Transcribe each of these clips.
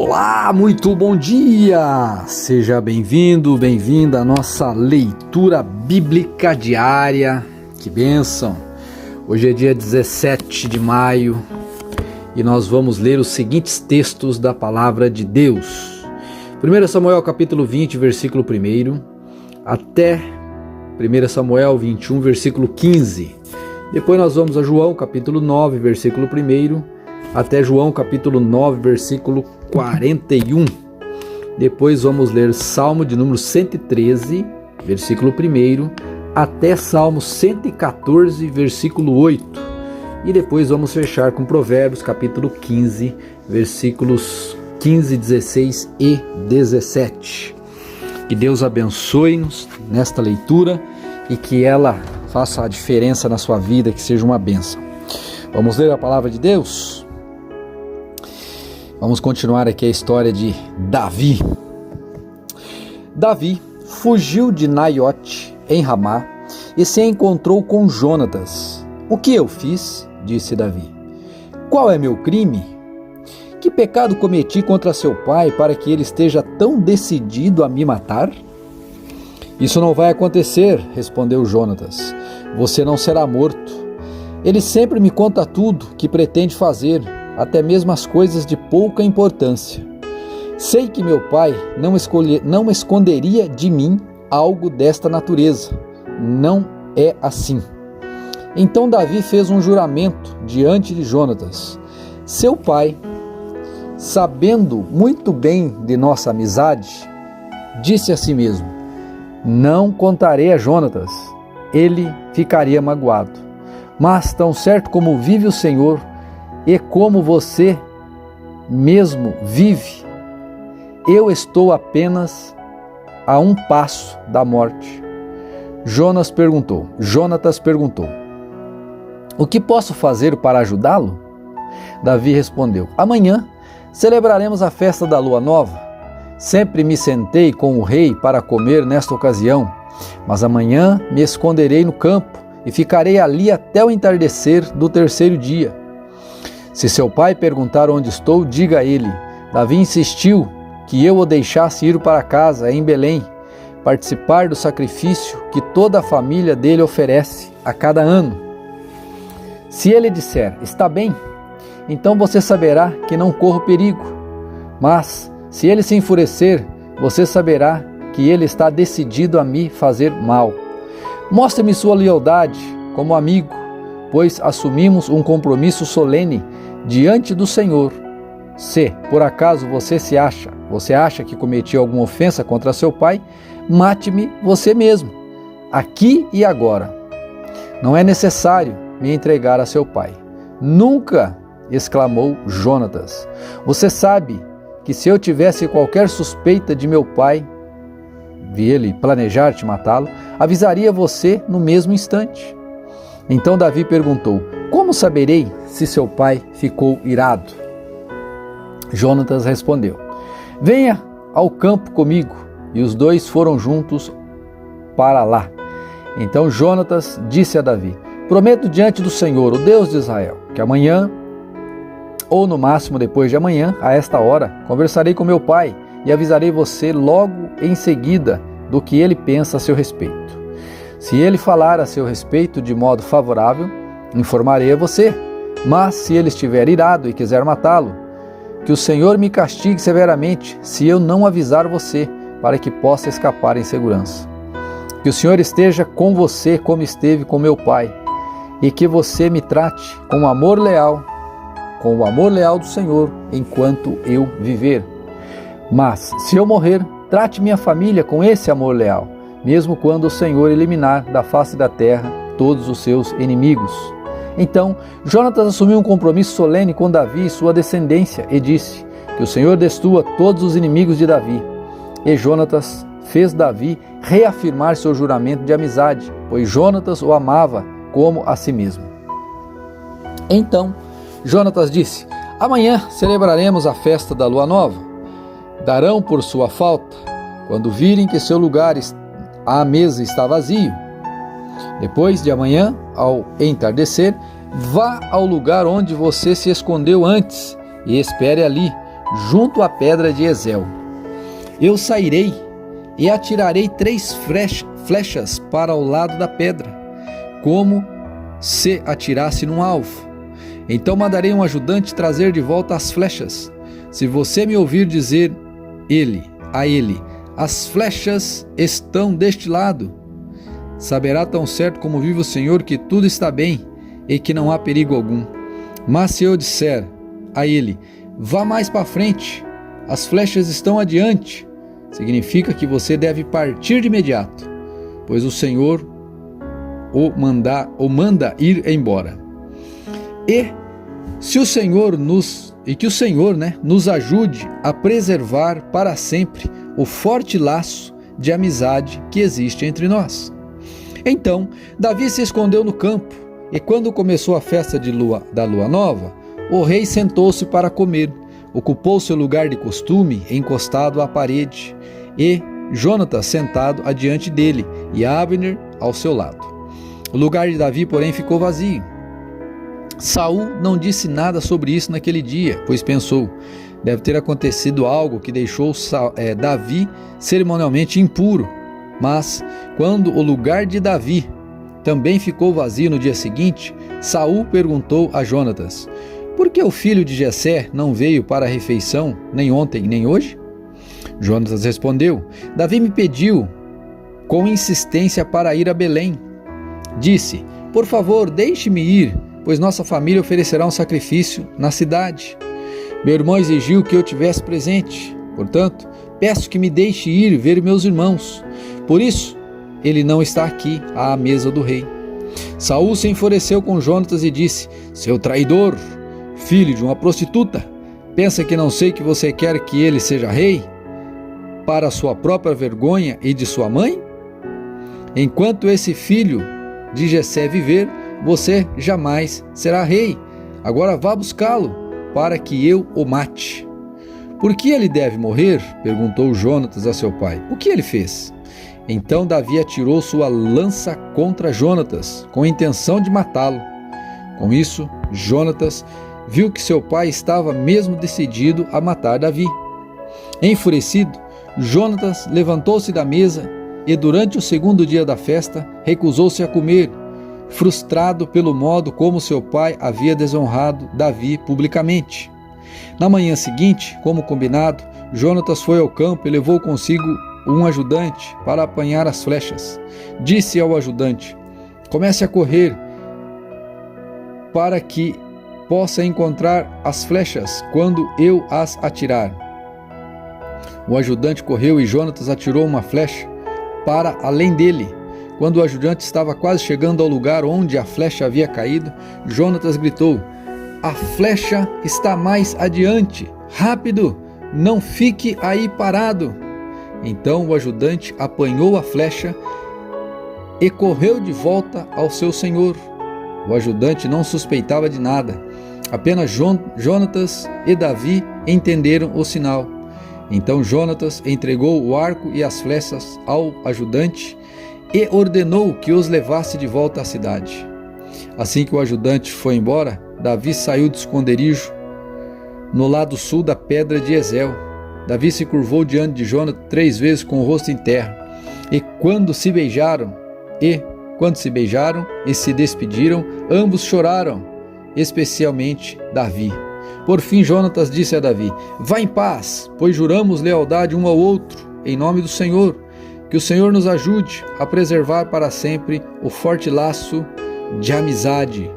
Olá, muito bom dia! Seja bem-vindo, bem-vinda à nossa leitura bíblica diária. Que bênção! Hoje é dia 17 de maio e nós vamos ler os seguintes textos da Palavra de Deus. 1 Samuel capítulo 20, versículo 1 até 1 Samuel 21, versículo 15. Depois nós vamos a João capítulo 9, versículo 1 até João capítulo 9, versículo 41. Depois vamos ler Salmo de número 113, versículo 1 até Salmo 114, versículo 8. E depois vamos fechar com Provérbios capítulo 15, versículos 15, 16 e 17. Que Deus abençoe-nos nesta leitura e que ela faça a diferença na sua vida, que seja uma bênção. Vamos ler a palavra de Deus? Vamos continuar aqui a história de Davi. Davi fugiu de Naiote, em Ramá, e se encontrou com Jonatas. O que eu fiz? Disse Davi. Qual é meu crime? Que pecado cometi contra seu pai para que ele esteja tão decidido a me matar? Isso não vai acontecer, respondeu Jonatas. Você não será morto. Ele sempre me conta tudo que pretende fazer, até mesmo as coisas de pouca importância. Sei que meu pai não esconderia de mim algo desta natureza. Não é assim. Então Davi fez um juramento diante de Jonatas. Seu pai, sabendo muito bem de nossa amizade, disse a si mesmo: não contarei a Jonatas, ele ficaria magoado. Mas tão certo como vive o Senhor, e como você mesmo vive, eu estou apenas a um passo da morte. Jonatas perguntou: o que posso fazer para ajudá-lo? Davi respondeu: amanhã celebraremos a festa da lua nova. Sempre me sentei com o rei para comer nesta ocasião, mas amanhã me esconderei no campo e ficarei ali até o entardecer do terceiro dia. Se seu pai perguntar onde estou, diga a ele: Davi insistiu que eu o deixasse ir para casa em Belém, participar do sacrifício que toda a família dele oferece a cada ano. Se ele disser: está bem, então você saberá que não corro perigo. Mas se ele se enfurecer, você saberá que ele está decidido a me fazer mal. Mostre-me sua lealdade como amigo, pois assumimos um compromisso solene diante do Senhor. Se, por acaso, você acha que cometi alguma ofensa contra seu pai, mate-me você mesmo, aqui e agora. Não é necessário me entregar a seu pai. Nunca, exclamou Jonatas. Você sabe que se eu tivesse qualquer suspeita de meu pai, vi ele planejar te matá-lo, avisaria você no mesmo instante. Então Davi perguntou: como saberei se seu pai ficou irado? Jonatas respondeu: venha ao campo comigo. E os dois foram juntos para lá. Então Jonatas disse a Davi: prometo diante do Senhor, o Deus de Israel, que amanhã, ou no máximo depois de amanhã, a esta hora, conversarei com meu pai e avisarei você logo em seguida do que ele pensa a seu respeito. Se ele falar a seu respeito de modo favorável, informarei a você. Mas se ele estiver irado e quiser matá-lo, que o Senhor me castigue severamente se eu não avisar você, para que possa escapar em segurança. Que o Senhor esteja com você como esteve com meu pai, e que você me trate com o amor leal do Senhor enquanto eu viver. Mas se eu morrer, trate minha família com esse amor leal, mesmo quando o Senhor eliminar da face da terra todos os seus inimigos. Então Jonatas assumiu um compromisso solene com Davi e sua descendência e disse: que o Senhor destrua todos os inimigos de Davi. E Jonatas fez Davi reafirmar seu juramento de amizade, pois Jonatas o amava como a si mesmo. Então Jonatas disse: amanhã celebraremos a festa da lua nova. Darão por sua falta quando virem que seu lugar à mesa está vazio. Depois de amanhã, ao entardecer, vá ao lugar onde você se escondeu antes e espere ali, junto à pedra de Ezel. Eu sairei e atirarei 3 flechas para o lado da pedra, como se atirasse num alvo. Então mandarei um ajudante trazer de volta as flechas. Se você me ouvir dizer a ele, as flechas estão deste lado, saberá tão certo como vive o Senhor que tudo está bem e que não há perigo algum. Mas se eu disser a ele, vá mais para frente, as flechas estão adiante, significa que você deve partir de imediato, pois o Senhor o manda ir embora. Que o Senhor nos ajude a preservar para sempre o forte laço de amizade que existe entre nós. Então Davi se escondeu no campo, e quando começou a festa da lua nova, o rei sentou-se para comer, ocupou seu lugar de costume encostado à parede, e Jonatas sentado adiante dele, e Abner ao seu lado. O lugar de Davi, porém, ficou vazio. Saul não disse nada sobre isso naquele dia, pois pensou, deve ter acontecido algo que deixou Davi cerimonialmente impuro. Mas, quando o lugar de Davi também ficou vazio no dia seguinte, Saul perguntou a Jonatas, por que o filho de Jessé não veio para a refeição, nem ontem, nem hoje? Jonatas respondeu, Davi me pediu com insistência para ir a Belém. Disse, por favor, deixe-me ir, pois nossa família oferecerá um sacrifício na cidade. Meu irmão exigiu que eu tivesse presente, portanto, peço que me deixe ir ver meus irmãos. Por isso, ele não está aqui à mesa do rei. Saul se enfureceu com Jonatas e disse, seu traidor, filho de uma prostituta, pensa que não sei que você quer que ele seja rei? Para sua própria vergonha e de sua mãe? Enquanto esse filho de Jessé viver, você jamais será rei. Agora vá buscá-lo, para que eu o mate. Por que ele deve morrer? Perguntou Jonatas a seu pai. O que ele fez? Então Davi atirou sua lança contra Jonatas, com a intenção de matá-lo. Com isso, Jonatas viu que seu pai estava mesmo decidido a matar Davi. Enfurecido, Jonatas levantou-se da mesa e durante o segundo dia da festa recusou-se a comer, frustrado pelo modo como seu pai havia desonrado Davi publicamente. Na manhã seguinte, como combinado, Jonatas foi ao campo e levou consigo um ajudante para apanhar as flechas. Disse ao ajudante, comece a correr para que possa encontrar as flechas quando eu as atirar. O ajudante correu e Jonatas atirou uma flecha para além dele. Quando o ajudante estava quase chegando ao lugar onde a flecha havia caído, Jonatas gritou, a flecha está mais adiante, rápido, não fique aí parado. Então o ajudante apanhou a flecha e correu de volta ao seu senhor. O ajudante não suspeitava de nada, apenas Jonatas e Davi entenderam o sinal. Então Jonatas entregou o arco e as flechas ao ajudante e ordenou que os levasse de volta à cidade. Assim que o ajudante foi embora, Davi saiu do esconderijo no lado sul da pedra de Ezel. Davi se curvou diante de Jonatas 3 vezes com o rosto em terra. E quando se beijaram e se despediram, ambos choraram, especialmente Davi. Por fim, Jonatas disse a Davi, vá em paz, pois juramos lealdade um ao outro, em nome do Senhor. Que o Senhor nos ajude a preservar para sempre o forte laço de amizade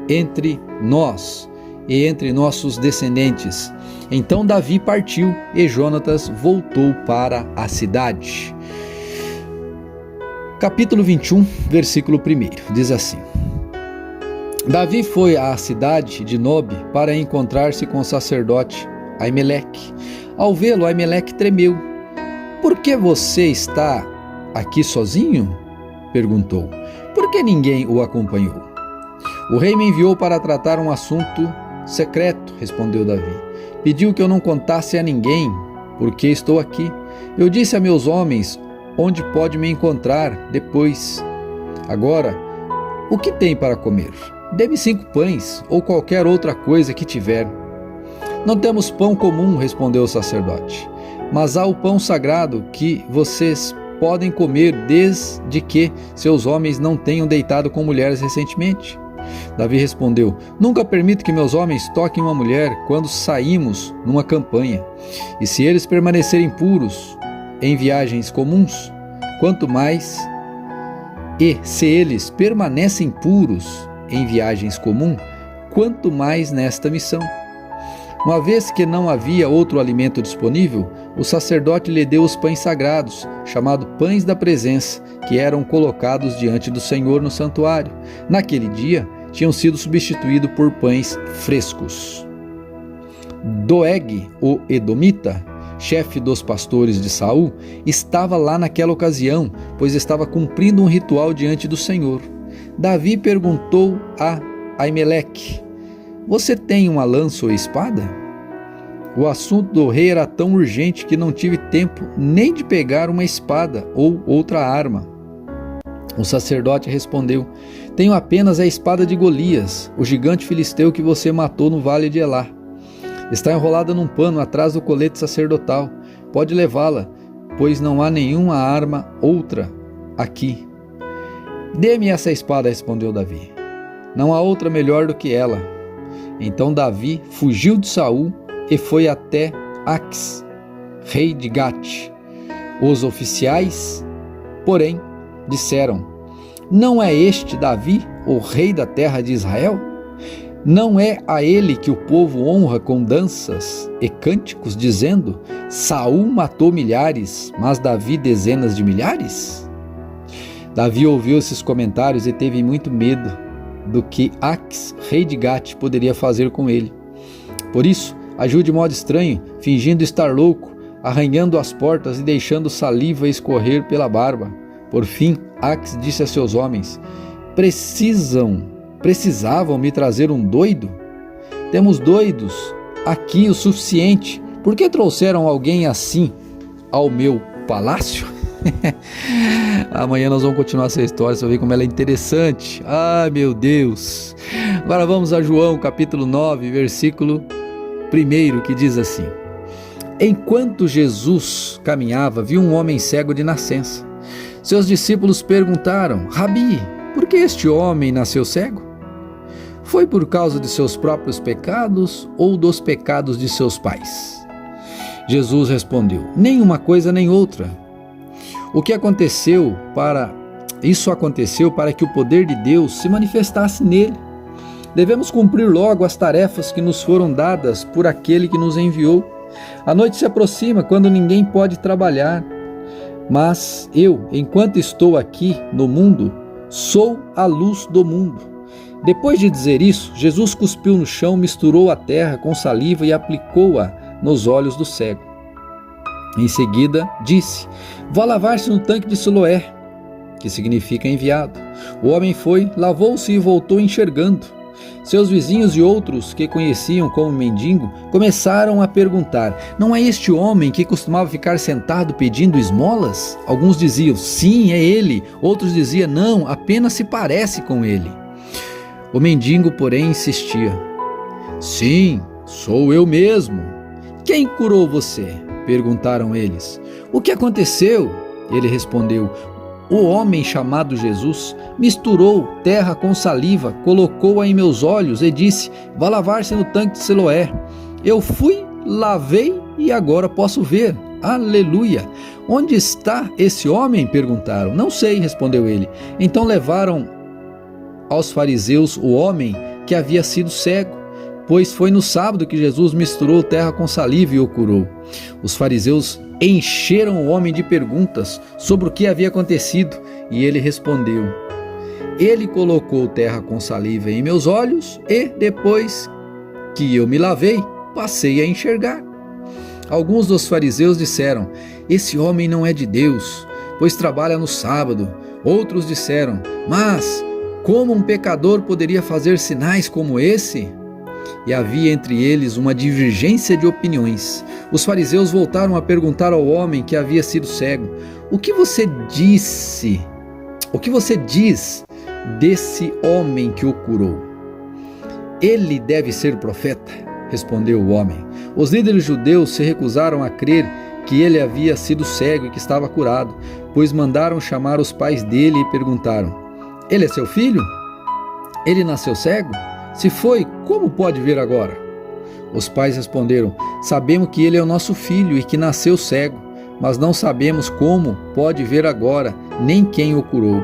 entre nós e entre nossos descendentes. Então Davi partiu e Jonatas voltou para a cidade. Capítulo 21, versículo 1, diz assim: Davi foi à cidade de Nobe para encontrar-se com o sacerdote Aimeleque. Ao vê-lo, Aimeleque tremeu. Por que você está aqui sozinho? Perguntou. Por que ninguém o acompanhou? O rei me enviou para tratar um assunto secreto, respondeu Davi. Pediu que eu não contasse a ninguém, porque estou aqui. Eu disse a meus homens onde pode me encontrar depois. Agora, o que tem para comer? Dê-me 5 pães ou qualquer outra coisa que tiver. Não temos pão comum, respondeu o sacerdote, mas há o pão sagrado que vocês podem comer desde que seus homens não tenham deitado com mulheres recentemente. Davi respondeu: Nunca permito que meus homens toquem uma mulher quando saímos numa campanha. E se eles permanecerem puros em viagens comuns, quanto mais. E se eles permanecem puros em viagens comuns, quanto mais nesta missão. Uma vez que não havia outro alimento disponível, o sacerdote lhe deu os pães sagrados, chamados pães da presença, que eram colocados diante do Senhor no santuário. Naquele dia, tinham sido substituídos por pães frescos. Doeg, o edomita, chefe dos pastores de Saul, estava lá naquela ocasião, pois estava cumprindo um ritual diante do Senhor. Davi perguntou a Aimeleque: Você tem uma lança ou espada? O assunto do rei era tão urgente que não tive tempo nem de pegar uma espada ou outra arma. O sacerdote respondeu: Tenho apenas a espada de Golias, o gigante filisteu que você matou no vale de Elá. Está enrolada num pano atrás do colete sacerdotal. Pode levá-la, pois não há nenhuma arma outra aqui. Dê-me essa espada, respondeu Davi. Não há outra melhor do que ela. Então Davi fugiu de Saul e foi até Aques, rei de Gate. Os oficiais, porém, disseram: Não é este Davi, o rei da terra de Israel? Não é a ele que o povo honra com danças e cânticos, dizendo: Saul matou milhares, mas Davi dezenas de milhares? Davi ouviu esses comentários e teve muito medo do que Aques, rei de Gate, poderia fazer com ele. Por isso, agiu de modo estranho, fingindo estar louco, arranhando as portas e deixando saliva escorrer pela barba. Por fim, Aques disse a seus homens: Precisavam me trazer um doido? Temos doidos aqui o suficiente. Por que trouxeram alguém assim ao meu palácio? Amanhã nós vamos continuar essa história, você vai ver como ela é interessante. Ai, meu Deus! Agora vamos a João, capítulo 9, versículo 1, que diz assim: Enquanto Jesus caminhava, viu um homem cego de nascença. Seus discípulos perguntaram: Rabi, por que este homem nasceu cego? Foi por causa de seus próprios pecados ou dos pecados de seus pais? Jesus respondeu: Nem uma coisa nem outra. Isso aconteceu para que o poder de Deus se manifestasse nele. Devemos cumprir logo as tarefas que nos foram dadas por aquele que nos enviou. A noite se aproxima quando ninguém pode trabalhar. Mas eu, enquanto estou aqui no mundo, sou a luz do mundo. Depois de dizer isso, Jesus cuspiu no chão, misturou a terra com saliva e aplicou-a nos olhos do cego. Em seguida, disse: Vá lavar-se no tanque de Siloé, que significa enviado. O homem foi, lavou-se e voltou enxergando. Seus vizinhos e outros que conheciam como mendigo começaram a perguntar: Não é este homem que costumava ficar sentado pedindo esmolas? Alguns diziam: Sim, é ele. Outros diziam: Não, apenas se parece com ele. O mendigo, porém, insistia: Sim, sou eu mesmo. Quem curou você? Perguntaram eles. O que aconteceu? Ele respondeu: O homem chamado Jesus misturou terra com saliva, colocou-a em meus olhos e disse: Vá lavar-se no tanque de Siloé. Eu fui, lavei e agora posso ver. Aleluia! Onde está esse homem? Perguntaram. Não sei, respondeu ele. Então levaram aos fariseus o homem que havia sido cego, pois foi no sábado que Jesus misturou terra com saliva e o curou. Os fariseus encheram o homem de perguntas sobre o que havia acontecido, e ele respondeu: Ele colocou terra com saliva em meus olhos e, depois que eu me lavei, passei a enxergar. Alguns dos fariseus disseram: Esse homem não é de Deus, pois trabalha no sábado. Outros disseram: Mas como um pecador poderia fazer sinais como esse? E havia entre eles uma divergência de opiniões. Os fariseus voltaram a perguntar ao homem que havia sido cego: O que você diz desse homem que o curou? Ele deve ser profeta. respondeu o homem. Os líderes judeus se recusaram a crer que ele havia sido cego e que estava curado, pois mandaram chamar os pais dele e perguntaram: ele é seu filho? Ele nasceu cego? Se foi, como pode ver agora? Os pais responderam: sabemos que ele é o nosso filho e que nasceu cego, mas não sabemos como pode ver agora, nem quem o curou.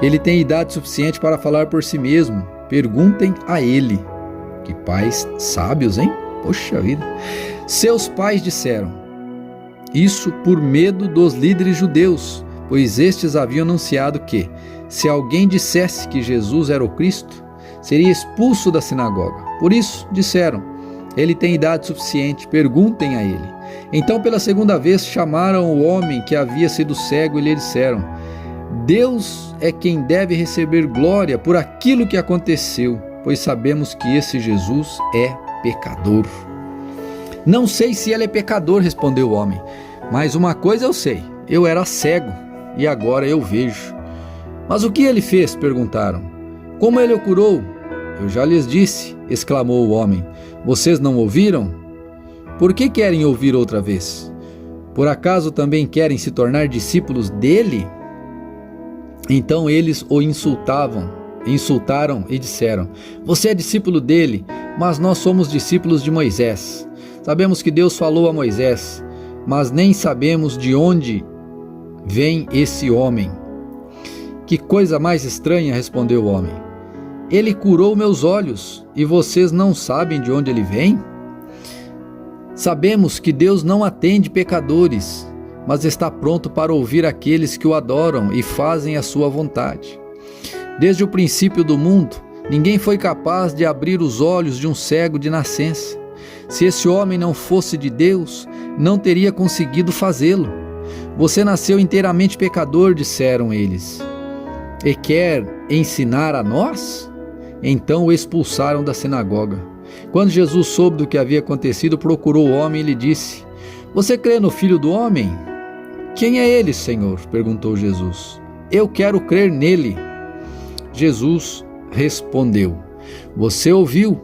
Ele tem idade suficiente para falar por si mesmo. Perguntem a ele. Que pais sábios, hein? Poxa vida. Seus pais disseram isso por medo dos líderes judeus, pois estes haviam anunciado que, se alguém dissesse que Jesus era o Cristo, seria expulso da sinagoga. Por isso, disseram: ele tem idade suficiente, perguntem a ele. Então, pela segunda vez, chamaram o homem que havia sido cego e lhe disseram: Deus é quem deve receber glória por aquilo que aconteceu, pois sabemos que esse Jesus é pecador. Não sei se ele é pecador, respondeu o homem, mas uma coisa eu sei: eu era cego e agora eu vejo. Mas o que ele fez? Perguntaram. Como ele o curou? Eu já lhes disse, exclamou o homem. Vocês não ouviram? Por que querem ouvir outra vez? Por acaso também querem se tornar discípulos dele? Então eles o insultaram e disseram: você é discípulo dele, mas nós somos discípulos de Moisés. Sabemos que Deus falou a Moisés, mas nem sabemos de onde vem esse homem. Que coisa mais estranha, respondeu o homem. Ele curou meus olhos e vocês não sabem de onde ele vem? Sabemos que Deus não atende pecadores, mas está pronto para ouvir aqueles que o adoram e fazem a sua vontade. Desde o princípio do mundo, ninguém foi capaz de abrir os olhos de um cego de nascença. Se esse homem não fosse de Deus, não teria conseguido fazê-lo. Você nasceu inteiramente pecador, disseram eles, e quer ensinar a nós? Então o expulsaram da sinagoga. Quando Jesus soube do que havia acontecido, procurou o homem e lhe disse: você crê no Filho do Homem? Quem é ele, Senhor? Perguntou Jesus. Eu quero crer nele. Jesus respondeu: você ouviu?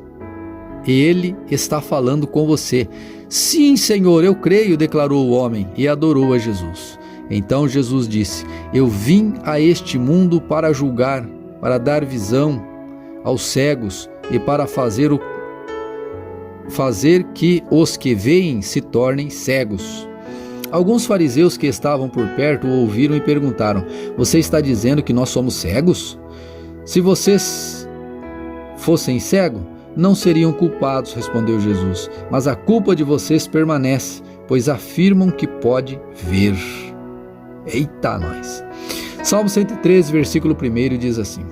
Ele está falando com você. Sim, Senhor, eu creio, declarou o homem e adorou a Jesus. Então Jesus disse: eu vim a este mundo para julgar, para dar visão aos cegos e para fazer que os que veem se tornem cegos. Alguns fariseus que estavam por perto o ouviram e perguntaram: você está dizendo que nós somos cegos? Se vocês fossem cegos, não seriam culpados, respondeu Jesus, mas a culpa de vocês permanece, pois afirmam que pode ver. Eita nós! Salmo 113, versículo 1 diz assim: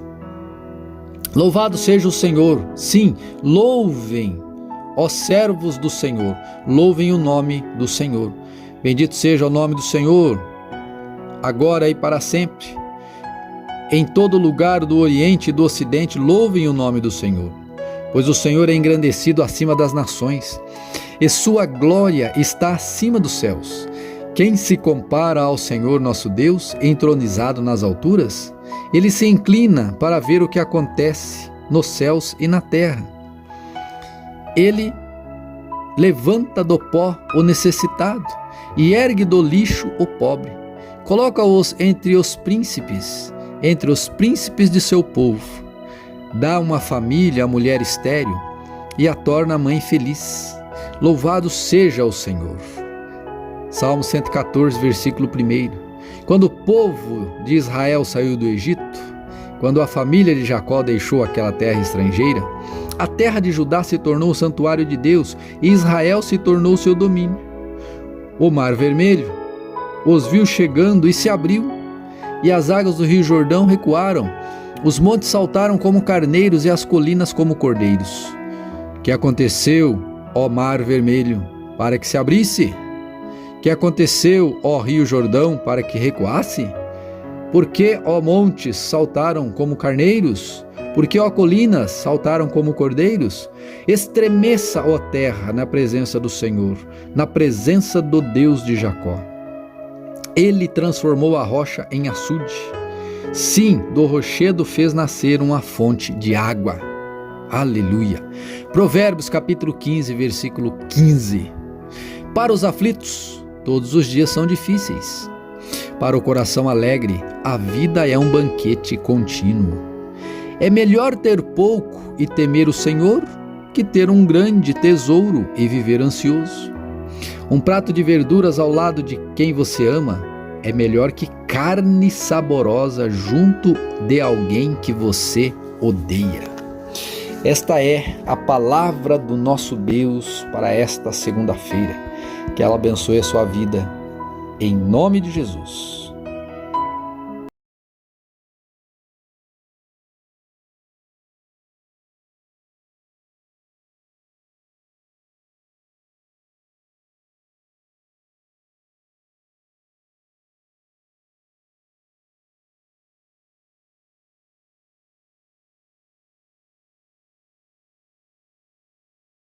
louvado seja o Senhor, sim, louvem, ó servos do Senhor, louvem o nome do Senhor. Bendito seja o nome do Senhor, agora e para sempre. Em todo lugar do Oriente e do Ocidente, louvem o nome do Senhor, pois o Senhor é engrandecido acima das nações, e sua glória está acima dos céus. Quem se compara ao Senhor nosso Deus, entronizado nas alturas? Ele se inclina para ver o que acontece nos céus e na terra. Ele levanta do pó o necessitado e ergue do lixo o pobre. Coloca-os entre os príncipes de seu povo. Dá uma família à mulher estéril e a torna mãe feliz. Louvado seja o Senhor. Salmo 114, versículo 1. Quando o povo de Israel saiu do Egito, quando a família de Jacó deixou aquela terra estrangeira, a terra de Judá se tornou o santuário de Deus e Israel se tornou seu domínio. O Mar Vermelho os viu chegando e se abriu, e as águas do Rio Jordão recuaram. Os montes saltaram como carneiros e as colinas como cordeiros. Que aconteceu, ó Mar Vermelho, para que se abrisse? Que aconteceu, ó Rio Jordão, para que recuasse? Por que, ó montes, saltaram como carneiros? Por que, ó colinas, saltaram como cordeiros? Estremeça, ó terra, na presença do Senhor, na presença do Deus de Jacó. Ele transformou a rocha em açude. Sim, do rochedo fez nascer uma fonte de água. Aleluia. Provérbios capítulo 15, versículo 15. Para os aflitos, todos os dias são difíceis. Para o coração alegre, a vida é um banquete contínuo. É melhor ter pouco e temer o Senhor que ter um grande tesouro e viver ansioso. Um prato de verduras ao lado de quem você ama é melhor que carne saborosa junto de alguém que você odeia. Esta é a palavra do nosso Deus para esta segunda-feira. Que ela abençoe a sua vida, em nome de Jesus.